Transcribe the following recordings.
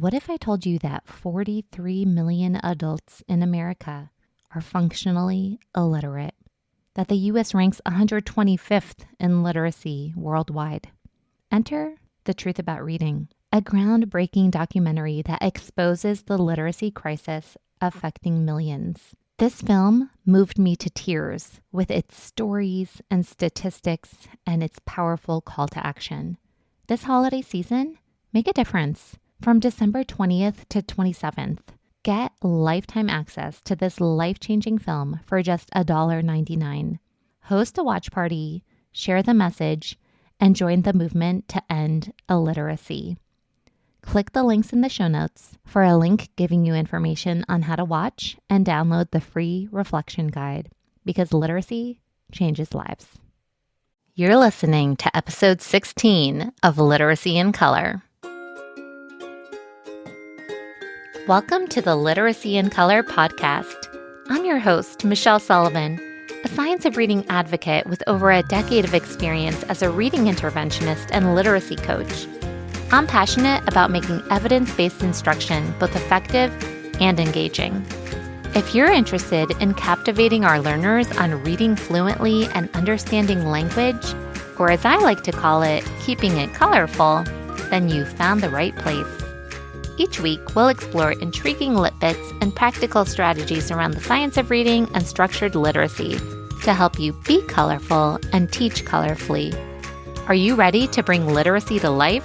What if I told you that 43 million adults in America are functionally illiterate? That the U.S. ranks 125th in literacy worldwide? Enter The Truth About Reading, a groundbreaking documentary that exposes the literacy crisis affecting millions. This film moved me to tears with its stories and statistics and its powerful call to action. This holiday season, make a difference. From December 20th to 27th, get lifetime access to this life-changing film for just $1.99. Host a watch party, share the message, and join the movement to end illiteracy. Click the links in the show notes for a link giving you information on how to watch and download the free reflection guide, because literacy changes lives. You're listening to episode 16 of Literacy in Color. Welcome to the Literacy in Color podcast. I'm your host, Michelle Sullivan, a science of reading advocate with over a decade of experience as a reading interventionist and literacy coach. I'm passionate about making evidence-based instruction both effective and engaging. If you're interested in captivating our learners on reading fluently and understanding language, or as I like to call it, keeping it colorful, then you've found the right place. Each week, we'll explore intriguing lit bits and practical strategies around the science of reading and structured literacy to help you be colorful and teach colorfully. Are you ready to bring literacy to life?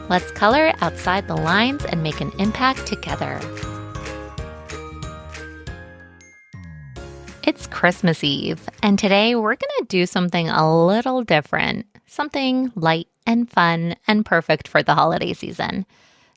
Let's color outside the lines and make an impact together. It's Christmas Eve, and today we're going to do something a little different, something light and fun and perfect for the holiday season.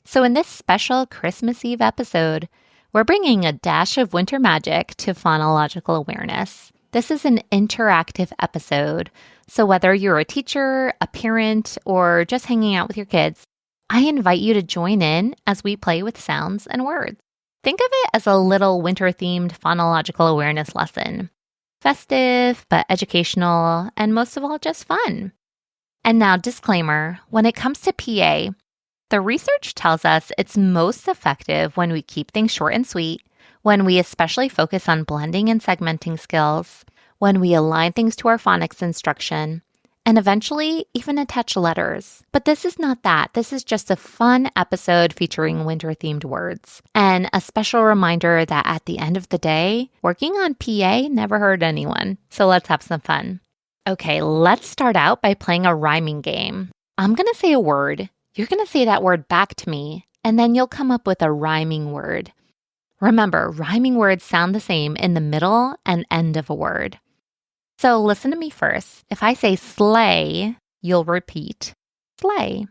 So in this special Christmas Eve episode, we're bringing a dash of winter magic to phonological awareness. This is an interactive episode, so whether you're a teacher, a parent, or just hanging out with your kids, I invite you to join in as we play with sounds and words. Think of it as a little winter-themed phonological awareness lesson. Festive, but educational, and most of all, just fun. And now, disclaimer, when it comes to PA, the research tells us it's most effective when we keep things short and sweet, when we especially focus on blending and segmenting skills, when we align things to our phonics instruction, and eventually even attach letters. But this is not that. This is just a fun episode featuring winter-themed words. And a special reminder that at the end of the day, working on PA never hurt anyone. So let's have some fun. Okay, let's start out by playing a rhyming game. I'm going to say a word. You're going to say that word back to me, and then you'll come up with a rhyming word. Remember, rhyming words sound the same in the middle and end of a word. So listen to me first. If I say sleigh, you'll repeat sleigh.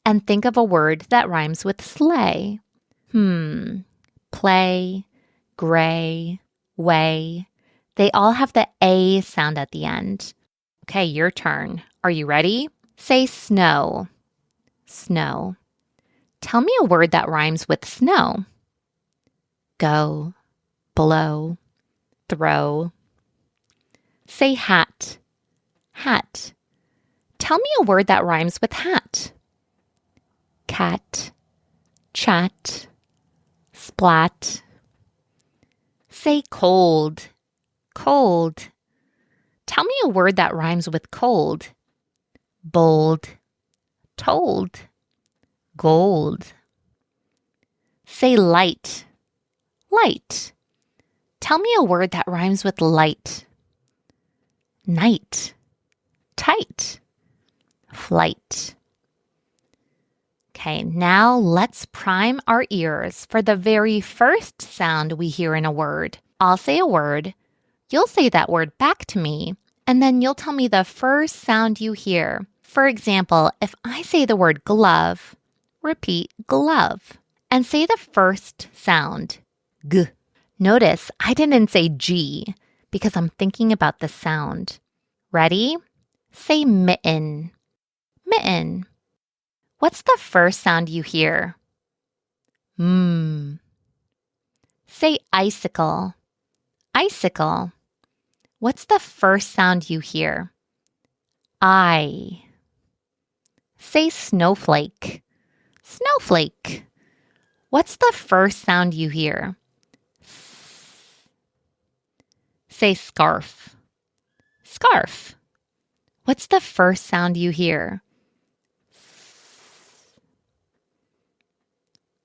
And think of a word that rhymes with sleigh. Play, gray, way. They all have the A sound at the end. Okay, your turn. Are you ready? Say snow. Snow. Tell me a word that rhymes with snow. Go, blow, throw. Say hat. Hat. Tell me a word that rhymes with hat. Cat, chat, splat. Say cold. Cold. Tell me a word that rhymes with cold. Bold, told, gold. Say light. Light. Tell me a word that rhymes with light. Night, tight, flight. Okay, now let's prime our ears for the very first sound we hear in a word. I'll say a word, you'll say that word back to me, and then you'll tell me the first sound you hear. For example, if I say the word glove, repeat glove, and say the first sound, g. Notice I didn't say G because I'm thinking about the sound. Ready? Say mitten. Mitten. What's the first sound you hear? Say icicle. Icicle. What's the first sound you hear? I. Say snowflake. Snowflake. What's the first sound you hear? Say scarf. Scarf. What's the first sound you hear?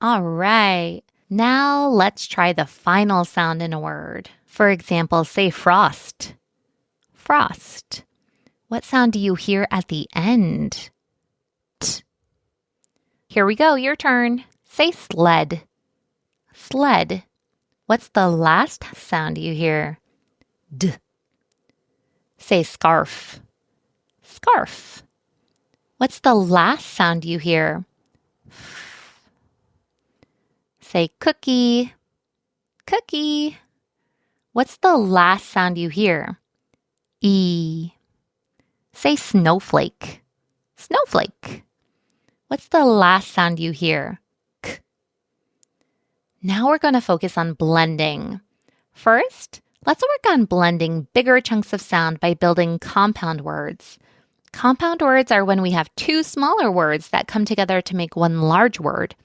All right. Now let's try the final sound in a word. For example, say frost. Frost. What sound do you hear at the end? T. Here we go, your turn. Say sled. Sled. What's the last sound you hear? D. Say scarf. Scarf. What's the last sound you hear? F. Say cookie. Cookie. What's the last sound you hear? E. Say snowflake. Snowflake. What's the last sound you hear? K. Now we're going to focus on blending. First, let's work on blending bigger chunks of sound by building compound words. Compound words are when we have two smaller words that come together to make one large word.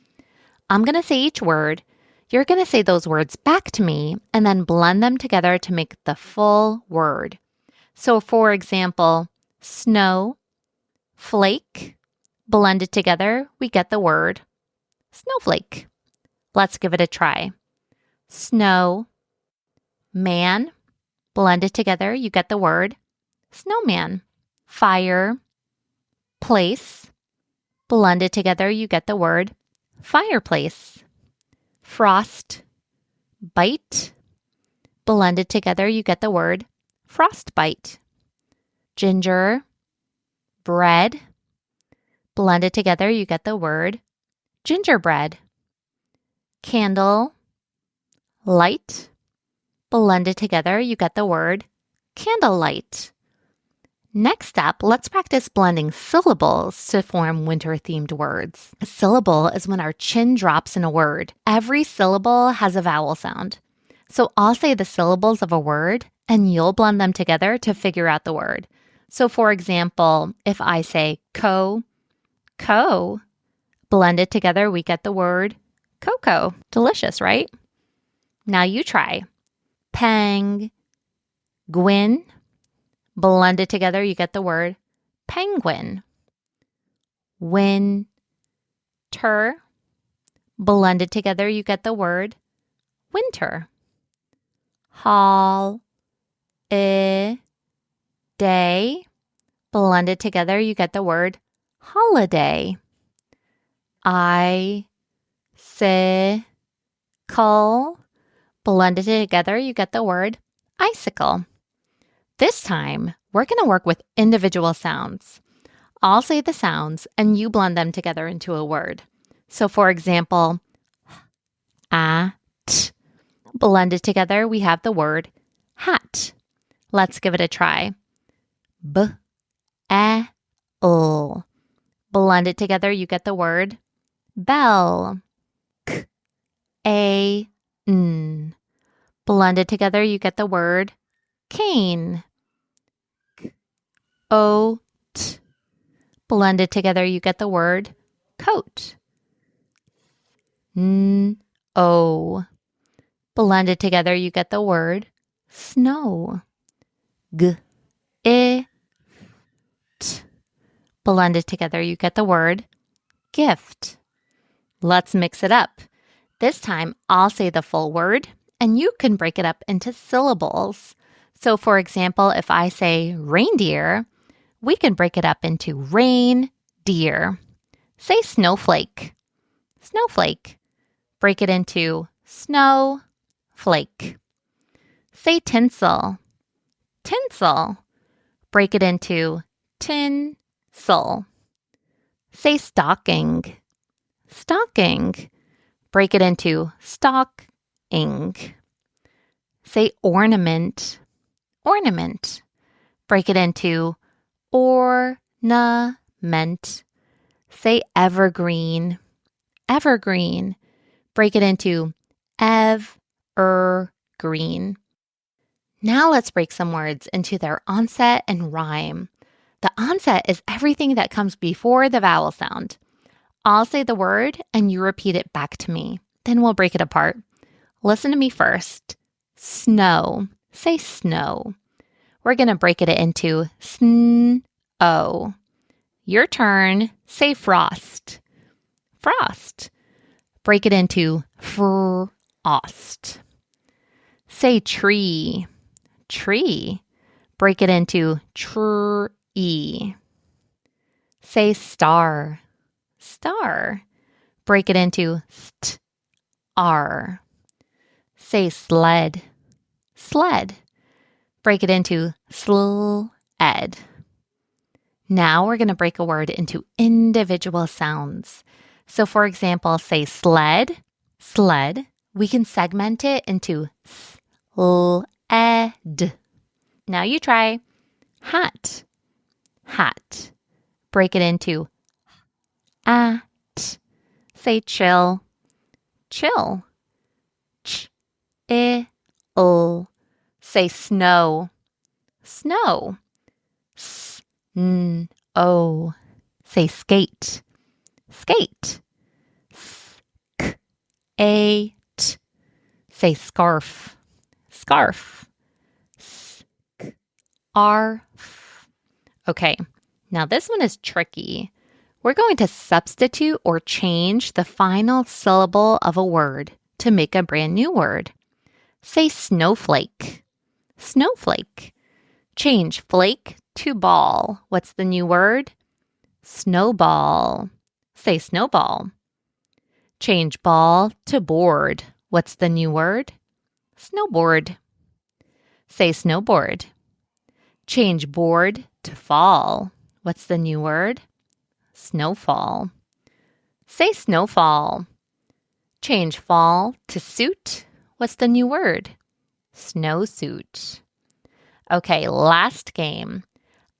I'm going to say each word. You're going to say those words back to me and then blend them together to make the full word. So for example, snow, flake, blended together, we get the word snowflake. Let's give it a try. Snow, man, blended together, you get the word snowman. Fire, place, blended together, you get the word fireplace. Frost, bite, blended together, you get the word frostbite. Ginger, bread, blended together, you get the word gingerbread. Candle, light, blended together, you get the word candlelight. Next up, let's practice blending syllables to form winter-themed words. A syllable is when our chin drops in a word. Every syllable has a vowel sound. So I'll say the syllables of a word, and you'll blend them together to figure out the word. So for example, if I say co, blended together, we get the word cocoa. Delicious, right? Now you try. Pang, gwin, blended together, you get the word penguin. Winter, blended together, you get the word winter. Holiday, blended together, you get the word holiday. Icicle, blended together, you get the word icicle. This time, we're going to work with individual sounds. I'll say the sounds and you blend them together into a word. So for example, at, blended together, we have the word hat. Let's give it a try. B-e-l. Blended together, you get the word bell. K-a-n. Blended together, you get the word cane. Oat. Blended together, you get the word coat. N-o. Blended together, you get the word snow. G-i-t. Blended together, you get the word gift. Let's mix it up. This time, I'll say the full word, and you can break it up into syllables. So for example, if I say reindeer, we can break it up into rain, deer. Say snowflake. Snowflake. Break it into snow, flake. Say tinsel. Tinsel. Break it into tinsel. Say stocking. Stocking. Break it into stocking. Say ornament. Ornament. Break it into ornament. Say evergreen. Evergreen. Break it into evergreen. Now let's break some words into their onset and rhyme. The onset is everything that comes before the vowel sound. I'll say the word and you repeat it back to me. Then we'll break it apart. Listen to me first. Snow. Say snow. We're going to break it into sn-o. Your turn. Say frost. Frost. Break it into frost. Say tree. Tree. Break it into tree. Say star. Star. Break it into st-ar. Say sled. Sled. Break it into sl-ed. Now we're going to break a word into individual sounds. So for example, say sled. Sled. We can segment it into s-l-ed. Now you try hat. Hat. Break it into at. Say chill. Chill. Ch-i-l. Say snow. Snow. S-n-o. Say skate. Skate. S-k-a-t. Say scarf. Scarf. S-k-arf. Okay, now this one is tricky. We're going to substitute or change the final syllable of a word to make a brand new word. Say snowflake. Snowflake. Change flake to ball. What's the new word? Snowball. Say snowball. Change ball to board. What's the new word? Snowboard. Say snowboard. Change board to fall. What's the new word? Snowfall. Say snowfall. Change fall to suit. What's the new word? Snowsuit. Okay, last game.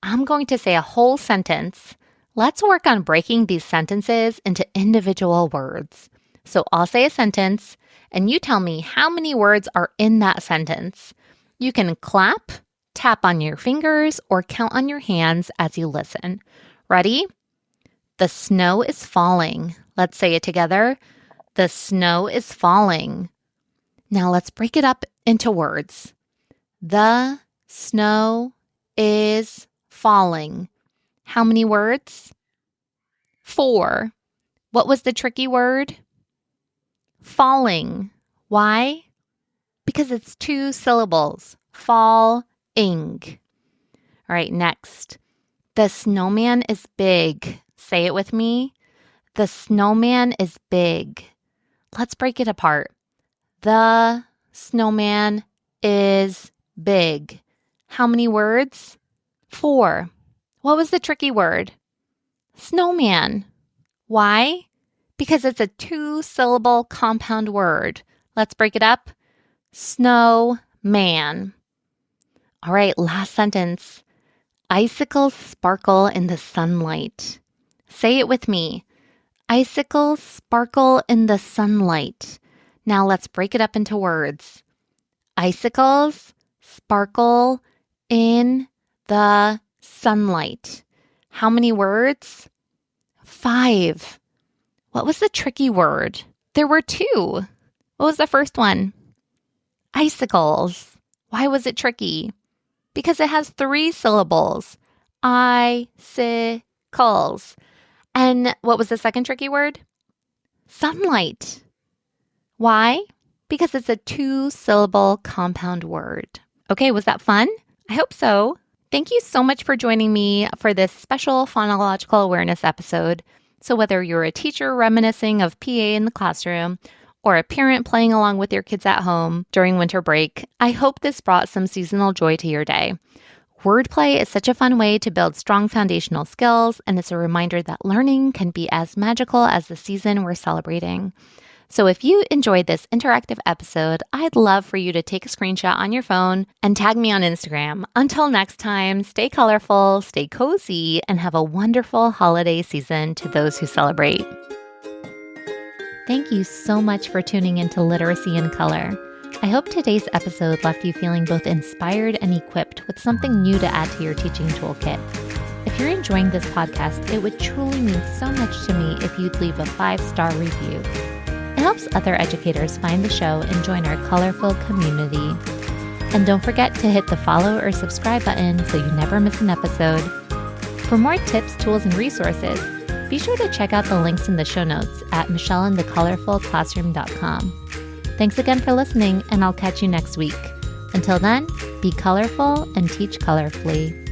I'm going to say a whole sentence. Let's work on breaking these sentences into individual words. So I'll say a sentence, and you tell me how many words are in that sentence. You can clap, tap on your fingers, or count on your hands as you listen. Ready? The snow is falling. Let's say it together. The snow is falling. Now let's break it up into words. The snow is falling. How many words? 4. What was the tricky word? Falling. Why? Because it's 2 syllables. Falling. All right, next. The snowman is big. Say it with me. The snowman is big. Let's break it apart. The snowman is big. How many words? 4. What was the tricky word? Snowman. Why? Because it's a 2-syllable compound word. Let's break it up. Snowman. All right, last sentence. Icicles sparkle in the sunlight. Say it with me. Icicles sparkle in the sunlight. Now let's break it up into words. Icicles sparkle in the sunlight. How many words? 5. What was the tricky word? There were 2. What was the first one? Icicles. Why was it tricky? Because it has 3 syllables. Icicles. And what was the second tricky word? Sunlight. Why? Because it's a 2-syllable compound word. Okay, was that fun? I hope so. Thank you so much for joining me for this special phonological awareness episode. So whether you're a teacher reminiscing of PA in the classroom or a parent playing along with your kids at home during winter break, I hope this brought some seasonal joy to your day. Wordplay is such a fun way to build strong foundational skills, and it's a reminder that learning can be as magical as the season we're celebrating. So if you enjoyed this interactive episode, I'd love for you to take a screenshot on your phone and tag me on Instagram. Until next time, stay colorful, stay cozy, and have a wonderful holiday season to those who celebrate. Thank you so much for tuning into Literacy in Color. I hope today's episode left you feeling both inspired and equipped with something new to add to your teaching toolkit. If you're enjoying this podcast, it would truly mean so much to me if you'd leave a 5-star review. It helps other educators find the show and join our colorful community. And don't forget to hit the follow or subscribe button so you never miss an episode. For more tips, tools, and resources, be sure to check out the links in the show notes at michelleandthecolorfulclassroom.com. Thanks again for listening, and I'll catch you next week. Until then, be colorful and teach colorfully.